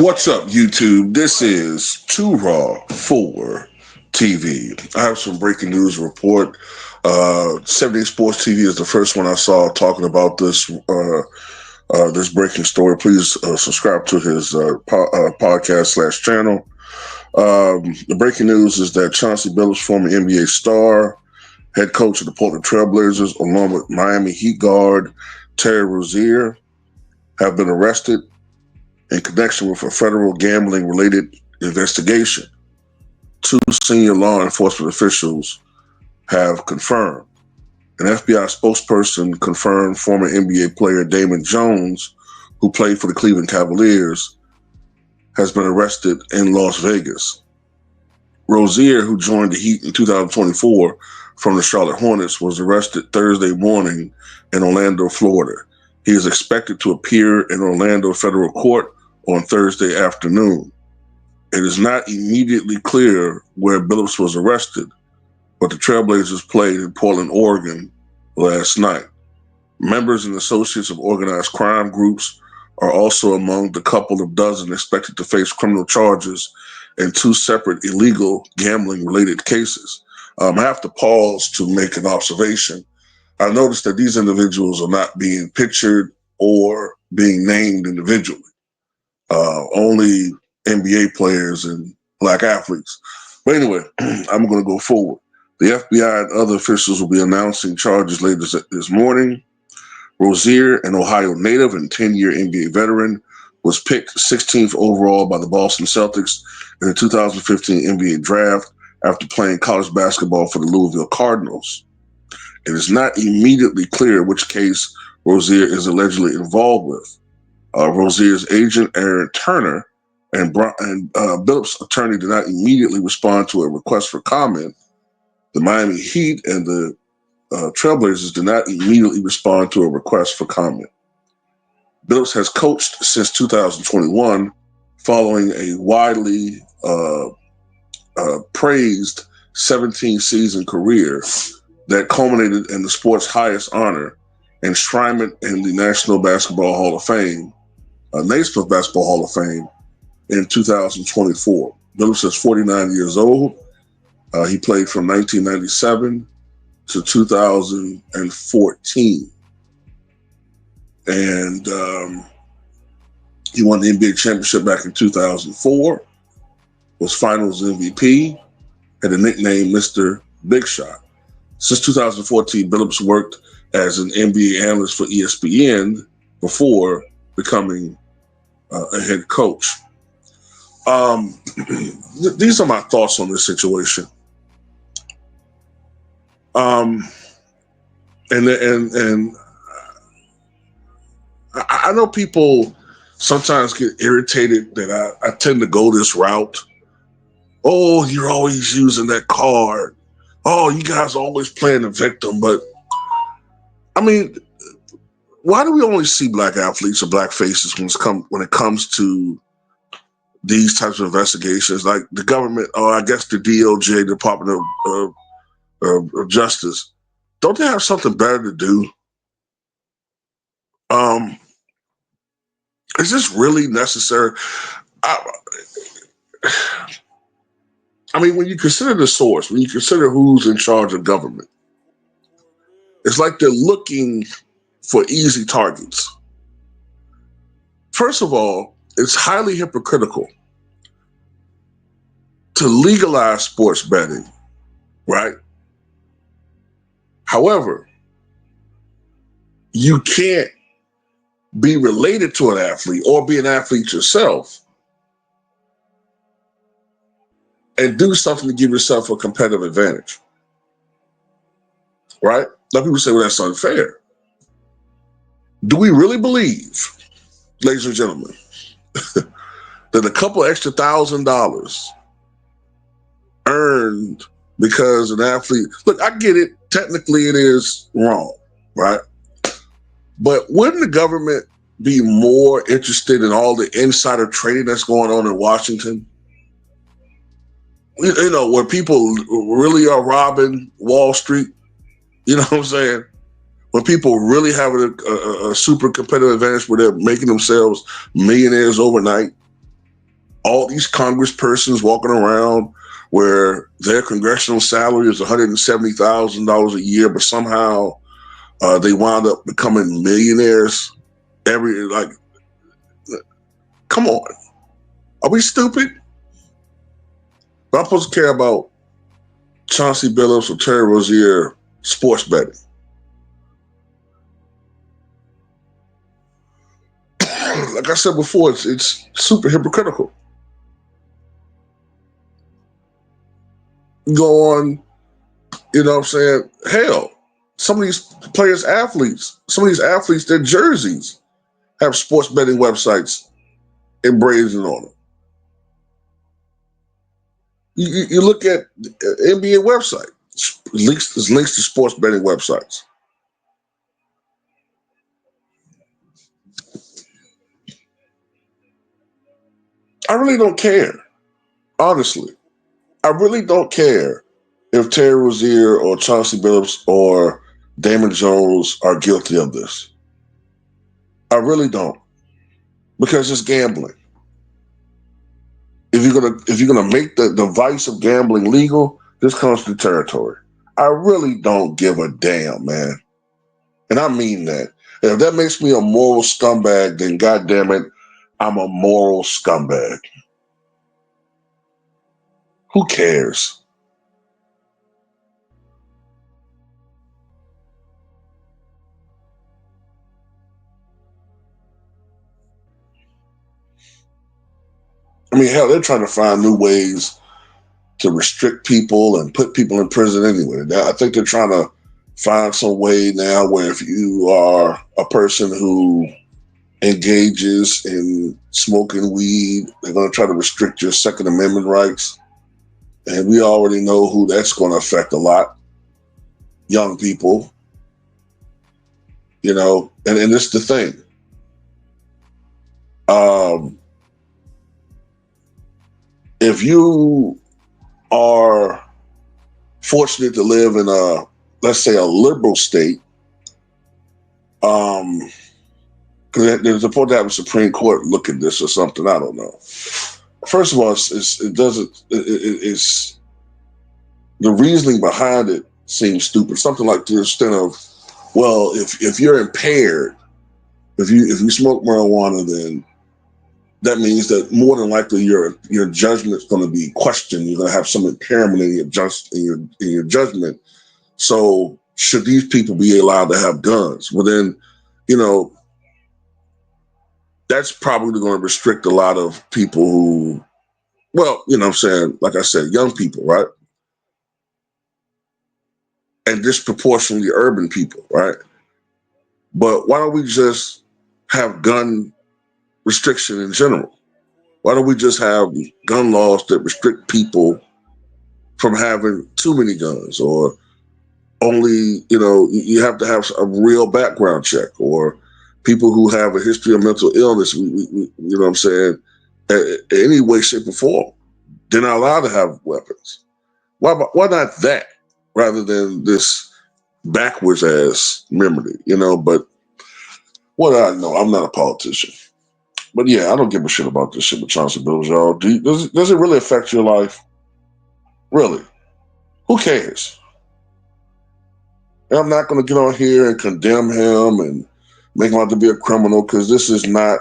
What's up, YouTube? This is Too Raw for TV. I have some breaking news to report. 70 Sports TV is the first one I saw talking about this this breaking story. Please subscribe to his podcast/channel. The breaking news is that Chauncey Billups, former NBA star, head coach of the Portland Trailblazers, along with Miami Heat guard Terry Rozier, have been arrested in connection with a federal gambling-related investigation. Two senior law enforcement officials have confirmed. An FBI spokesperson confirmed former NBA player Damon Jones, who played for the Cleveland Cavaliers, has been arrested in Las Vegas. Rozier, who joined the Heat in 2024 from the Charlotte Hornets, was arrested Thursday morning in Orlando, Florida. He is expected to appear in Orlando federal court on Thursday afternoon. It is not immediately clear where Billups was arrested, but the Trailblazers played in Portland, Oregon last night. Members and associates of organized crime groups are also among the couple of dozen expected to face criminal charges in two separate illegal gambling-related cases. I have to pause to make an observation. I noticed that these individuals are not being pictured or being named individually. Only NBA players and black athletes. But anyway, I'm going to go forward. The FBI and other officials will be announcing charges later this morning. Rozier, an Ohio native and 10-year NBA veteran, was picked 16th overall by the Boston Celtics in the 2015 NBA draft after playing college basketball for the Louisville Cardinals. It is not immediately clear which case Rozier is allegedly involved with. Rozier's agent, Aaron Turner, and Billups' attorney did not immediately respond to a request for comment. The Miami Heat and the Trailblazers did not immediately respond to a request for comment. Billups has coached since 2021, following a widely praised 17-season career that culminated in the sport's highest honor, enshrinement in the National Basketball Hall of Fame, Naismith Basketball Hall of Fame, in 2024. Billups is 49 years old. He played from 1997 to 2014. And he won the NBA championship back in 2004, was finals MVP, had a nickname Mr. Big Shot. Since 2014, Billups worked as an NBA analyst for ESPN before becoming a head coach. These are my thoughts on this situation. And I know people sometimes get irritated that I tend to go this route. Oh, you're always using that card. Oh, you guys are always playing the victim. But I mean, why do we only see black athletes or black faces when it comes to these types of investigations? Like the government, or I guess the DOJ, Department of Justice, don't they have something better to do? Is this really necessary? I mean, when you consider the source, when you consider who's in charge of government, it's like they're looking for easy targets. First of all, it's highly hypocritical to legalize sports betting, right? However, you can't be related to an athlete or be an athlete yourself and do something to give yourself a competitive advantage, right? Now people say, well, that's unfair. Do we really believe, ladies and gentlemen, that a couple extra $1,000 earned because an athlete, look, I get it, technically it is wrong, right? But wouldn't the government be more interested in all the insider trading that's going on in Washington? You know, where people really are robbing Wall Street, you know what I'm saying? When people really have a super competitive advantage where they're making themselves millionaires overnight. All these congresspersons walking around where their congressional salary is $170,000 a year, but somehow they wound up becoming millionaires. Like, come on, are we stupid? I'm supposed to care about Chauncey Billups or Terry Rozier sports betting. Like I said before, it's super hypocritical. Go on, you know what I'm saying? Hell, some of these athletes, their jerseys have sports betting websites emblazoned on them. You look at NBA website, there's links to sports betting websites. I really don't care, honestly. I really don't care if Terry Rozier or Chauncey Billups or Damon Jones are guilty of this. I really don't, because it's gambling. If you're gonna make the vice of gambling legal, this comes to territory. I really don't give a damn, man, and I mean that. If that makes me a moral scumbag, then goddamn it, I'm a moral scumbag. Who cares? I mean, hell, they're trying to find new ways to restrict people and put people in prison anyway. I think they're trying to find some way now where if you are a person who engages in smoking weed, they're going to try to restrict your Second Amendment rights. And we already know who that's going to affect a lot. Young people, and this is the thing. If you are fortunate to live in let's say a liberal state, because there's supposed to have a Supreme Court look at this or something. I don't know. First of all, it's the reasoning behind it seems stupid. Something like to the extent of, well, if you're impaired, if you smoke marijuana, then that means that more than likely your judgment's going to be questioned. You're going to have some impairment in your judgment. So should these people be allowed to have guns? Well, then, that's probably going to restrict a lot of people who, well, what I'm saying, like I said, young people, right? And disproportionately urban people, right? But why don't we just have gun restriction in general? Why don't we just have gun laws that restrict people from having too many guns, or only, you have to have a real background check, or people who have a history of mental illness, you know what I'm saying, any way, shape, or form, they're not allowed to have weapons. Why not that rather than this backwards ass memory, But what I know, I'm not a politician. But yeah, I don't give a shit about this shit with Chauncey Billups, y'all. Does it really affect your life? Really? Who cares? And I'm not going to get on here and condemn him and make him out to be a criminal, because this is not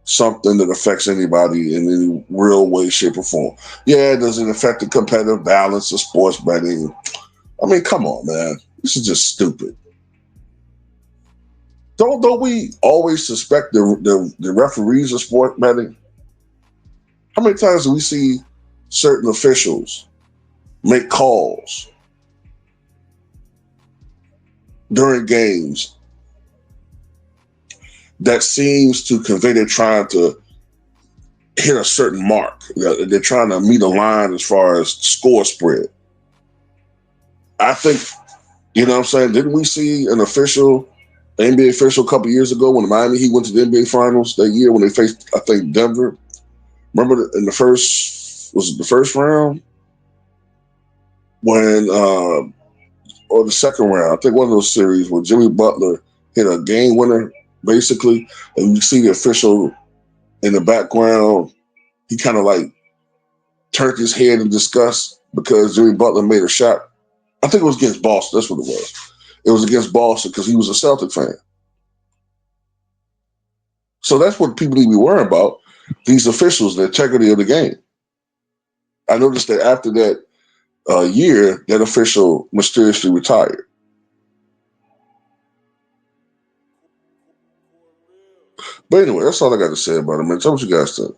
something that affects anybody in any real way, shape, or form. Yeah, does it affect the competitive balance of sports betting? I mean, come on, man. This is just stupid. Don't we always suspect the referees of sport betting? How many times do we see certain officials make calls during games that seems to convey they're trying to hit a certain mark? They're trying to meet a line as far as score spread. I think, what I'm saying, didn't we see an NBA official a couple years ago when Miami Heat went to the NBA Finals that year when they faced, I think, Denver? Remember in the first round when, or the second round, I think one of those series where Jimmy Butler hit a game winner, basically, and you see the official in the background. he kind of like turned his head in disgust because Jimmy Butler made a shot. I think it was against Boston. That's what it was. It was against Boston because he was a Celtic fan. So that's what people need to be worrying about. These officials, the integrity of the game. I noticed that after that year, that official mysteriously retired. But anyway, that's all I got to say about it, man. Tell me what you guys think.